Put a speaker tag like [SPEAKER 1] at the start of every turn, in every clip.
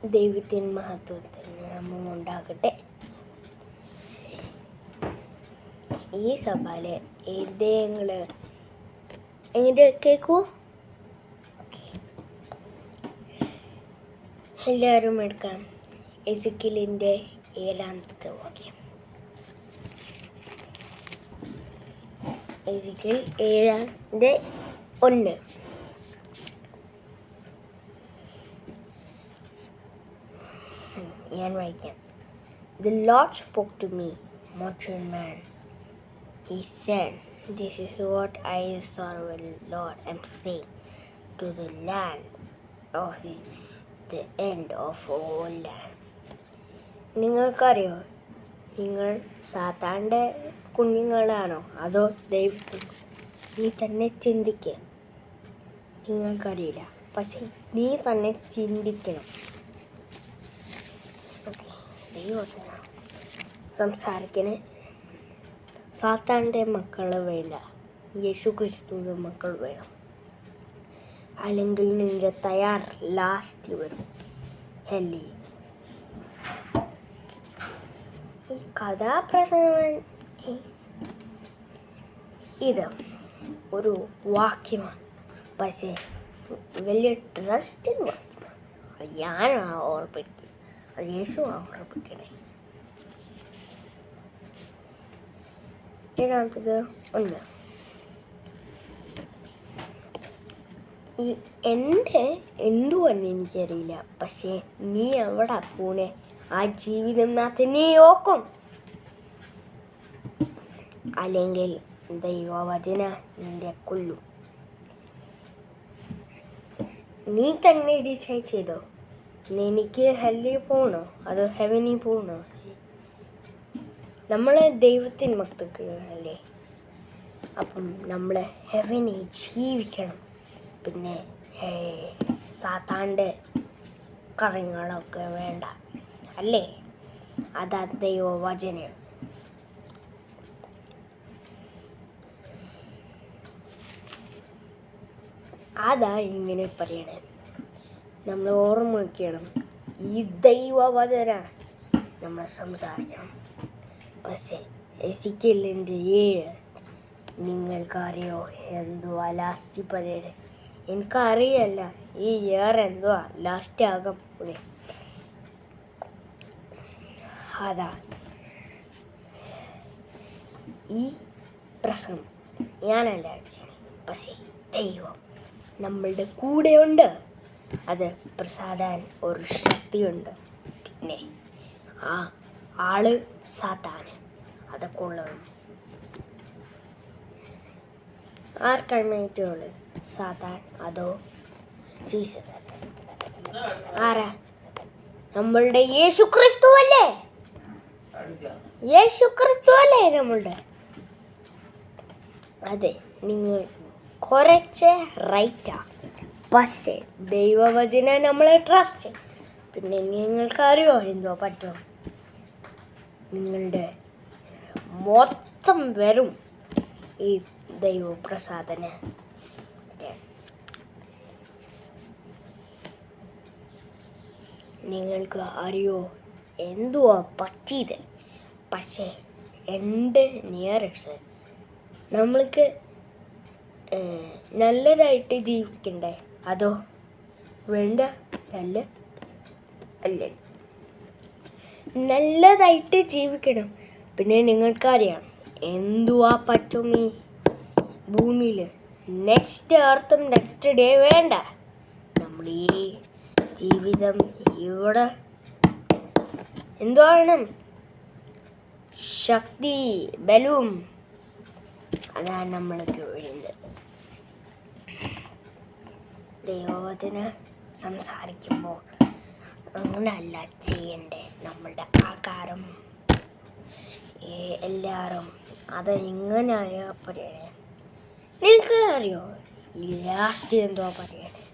[SPEAKER 1] ദൈവത്തിൻ്റെ മഹത്വത്തിന് നാമം ഉണ്ടാകട്ടെ. ഈ സഭയിൽ നിങ്ങൾ എങ്ങനെ കേൾക്കൂ? ഓക്കെ, എല്ലാവരും എടുക്കാം. എസെക്കിയേലിൻ്റെ 7-ാമത്തെ വാക്യം. എസെക്കിയേൽ 7:1. ഞാൻ വായിക്കാം. The Lord spoke to me, mortal man. He said, "This is what I, the sovereign Lord, am saying to the land of the end of all land." നിങ്ങൾക്കറിയോ, നിങ്ങൾ സാത്താൻ്റെ കുഞ്ഞുങ്ങളാണോ അതോ ദൈവത്തിൽ? നീ തന്നെ ചിന്തിക്കുക. നിങ്ങൾക്കറിയില്ല, പക്ഷെ നീ തന്നെ ചിന്തിക്കണം. ദൈവവചന സംസാരിക്കണേ. സാത്താൻ്റെ മക്കൾ വേണ്ട, യേശു ക്രിസ്തുവിൻ്റെ മക്കൾ വേണം. അല്ലെങ്കിൽ നിന്റെ തയ്യാർ ലാസ്റ്റ് വരും. ഹെല്ലി ഈ കഥാപ്രസംഗം ഇത് ഒരു വാക്യമാണ്, പക്ഷേ വലിയ ട്രസ്റ്റിന് വാക്യമാണ്. അത് ഞാൻ ഓർപ്പിക്കും, അത് യേശു ഓർപ്പിക്കണേ. 7:1. ഈ എൻ്റെ എന്തുവെന്ന് എനിക്കറിയില്ല, പക്ഷേ നീ എവിടെ പോണേ? ആ ജീവിതത്തിനകത്ത് നീ ഓക്കും, അല്ലെങ്കിൽ ദൈവവചന നിന്റെ കൊല്ലും. നീ തന്നെ ഡിസൈഡ് ചെയ്തോ, എനിക്ക് ഹെല്ലിൽ പോകണോ അതോ ഹെവനിൽ പോകണോ? നമ്മൾ ദൈവത്തിൻ്റെ മക്കൾക്ക് അല്ലേ, അപ്പം നമ്മൾ ഹെവനിൽ ജീവിക്കണം. പിന്നെ സാത്താൻ്റെ കാര്യങ്ങളൊക്കെ വേണ്ട അല്ലേ? അതാ ദൈവവചനം. അതാ ഇങ്ങനെ പറയണേ. നമ്മൾ ഓർമ്മ വയ്ക്കണം, ഈ ദൈവവചന നമ്മൾ സംസാരിക്കണം. പക്ഷേ എസെക്കിയേലിൻ്റെ 7 നിങ്ങൾക്കറിയോ എന്തുവാ ലാസ്റ്റ് പറയണേ? എനിക്കറിയല്ല ഈ ഇയർ എന്തുവാ ലാസ്റ്റ് ആകാൻ പോണേ. അതാ ഈ പ്രശ്നം ഞാനല്ല, പക്ഷേ ദൈവം നമ്മളുടെ കൂടെയുണ്ട്. അത് പ്രസാദാൻ ഒരു ശക്തിയുണ്ട്. പിന്നെ ആ ആള് സാത്താന്, അതൊക്കെ ഉള്ളതാണ്. ആർക്കാണ് ഏറ്റവും സാത്താൻ അതോ ജീസസ്? ആരാ? നമ്മളുടെ യേശു ക്രിസ്തു അല്ലേ? യേശു ക്രിസ്തു അല്ലേ നമ്മളുടെ? അതെ, നിങ്ങൾ കുറച്ച് റൈറ്റാ, പക്ഷേ ദൈവവചന നമ്മളെ ട്രസ്റ്റ്. പിന്നെ നിങ്ങൾക്കറിയോ എന്തോ പറ്റും? നിങ്ങളുടെ മൊത്തം വരും ഈ ദൈവപ്രസാദന്. നിങ്ങൾക്ക് അറിയോ എന്തുവാ പറ്റിയത്? പക്ഷേ എൻ്റെ നിയറസ്റ്റ് നമ്മൾക്ക് നല്ലതായിട്ട് ജീവിക്കണ്ടേ അതോ വേണ്ട? അല്ലേ, നല്ലതായിട്ട് ജീവിക്കണം. പിന്നെ നിങ്ങൾക്കറിയാം എന്തുവാ പറ്റും ഈ ഭൂമിയിൽ? നെക്സ്റ്റ് എർത്തും നെക്സ്റ്റ് ഡേ വേണ്ട. നമ്മൾ ഈ ജീവിതം ഇവിടെ എന്തുവാണ്? ശക്തി, ബലവും, അതാണ് നമ്മൾക്ക് വേണ്ടത്. ദൈവവചന സംസാരിക്കുമ്പോൾ അങ്ങനല്ല ചെയ്യണ്ടേ. നമ്മളുടെ ആകാരം എല്ലാവരും അത് ഇങ്ങനെയായ പറയണേ. നിനക്ക് അറിയോ ഈ ലാസ്റ്റ് എന്തുവാ പറയണേ?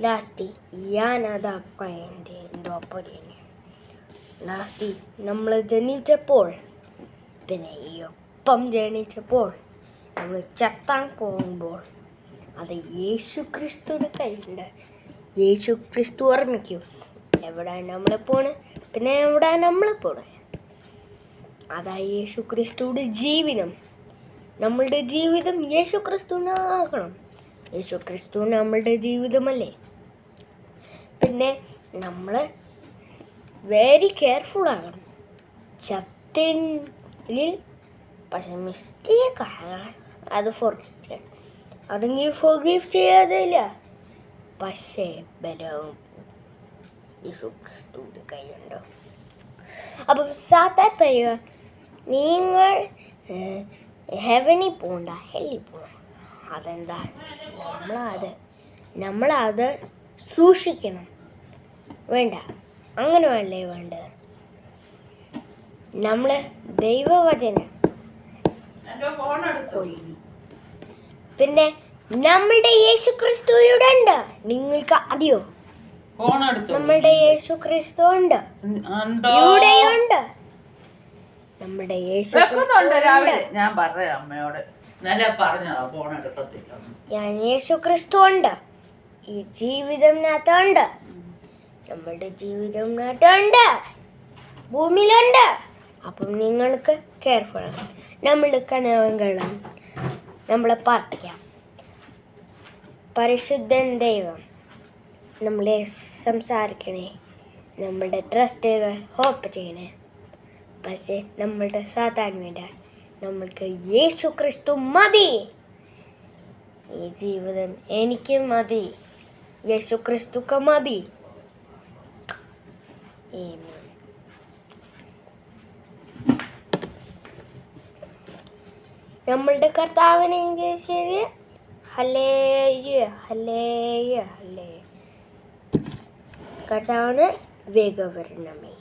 [SPEAKER 1] ലാസ്റ്റ് ഞാനതൊക്കെ എൻ്റെ എന്തുവാ പറയണേ? ലാസ്റ്റ് നമ്മൾ ജനിച്ചപ്പോൾ, പിന്നെ ഈ ഒപ്പം ജനിച്ചപ്പോൾ, നമ്മൾ ചത്താൻ പോകുമ്പോൾ അത് യേശു ക്രിസ്തുവിൻ്റെ കയ്യിലുണ്ട്. യേശു ക്രിസ്തു ഓർമ്മിക്കും. എവിടെ നമ്മൾ പോണ്, പിന്നെ എവിടെ നമ്മൾ പോണ്. അതാ യേശു ക്രിസ്തുവിൻ്റെ ജീവിതം. നമ്മളുടെ ജീവിതം യേശു ക്രിസ്തുവിനാകണം. യേശു ക്രിസ്തു നമ്മളുടെ ജീവിതമല്ലേ. പിന്നെ നമ്മൾ വെരി കെയർഫുൾ ആകണം. ചത്തിൽ പക്ഷെ മിസ്റ്റേക്ക് അത് ഫോർഗീവ് ചെയ്യണം. അതെങ്കിൽ ഫോർഗീവ് ചെയ്യാതില്ല. പക്ഷേ ബലവും യേശു ക്രിസ്തുവിൻ്റെ കൈയുണ്ടോ. അപ്പം സാത്താൻ പറയുക, നിങ്ങൾ ഹെവനിൽ പോകണ്ട, ഹെല്ലിൽ പോകണം. അതെന്താ? നമ്മളത് സൂക്ഷിക്കണം. വേണ്ട, അങ്ങനെ വേണ്ടേ വേണ്ടത്. നമ്മൾ ദൈവവചനം പിന്നെ നമ്മളുടെ യേശു ക്രിസ്തുവിടെ ഉണ്ട്. നിങ്ങൾക്ക് അറിയോ? നമ്മളുടെ യേശു ക്രിസ്തു ഉണ്ട്, ഇവിടെയുണ്ട്. നമ്മുടെ യേശു
[SPEAKER 2] ഞാൻ പറയാം അമ്മയോട്,
[SPEAKER 1] ഞാൻ യേശു ക്രിസ്തു ഉണ്ട്, ഈ ജീവിതത്തിനകത്തുണ്ട്, നമ്മളുടെ ജീവിതത്തിനകത്തുണ്ട്, ഭൂമിയിലുണ്ട്. അപ്പം നിങ്ങൾക്ക് കെയർഫുള്ളാണ്. നമ്മൾ കനവുകളും നമ്മളെ പ്രാർത്ഥിക്കാം. പരിശുദ്ധൻ ദൈവം നമ്മളെ സംസാരിക്കണേ, നമ്മളുടെ ട്രസ്റ്റുകൾ ഹോപ്പ് ചെയ്യണേ. പക്ഷേ നമ്മളുടെ സാത്താൻ വേണ്ട, നമ്മൾക്ക് യേശു ക്രിസ്തു മതി. ഈ ജീവിതം എനിക്ക് മതി, യേശു ക്രിസ്തുക്ക് മതി. നമ്മളുടെ കർത്താവിനെ ഹല്ലേലൂയ ഹല്ലേലൂയ ഹല്ലേലൂയ. കർത്താവിന് വേഗം വരണമേ.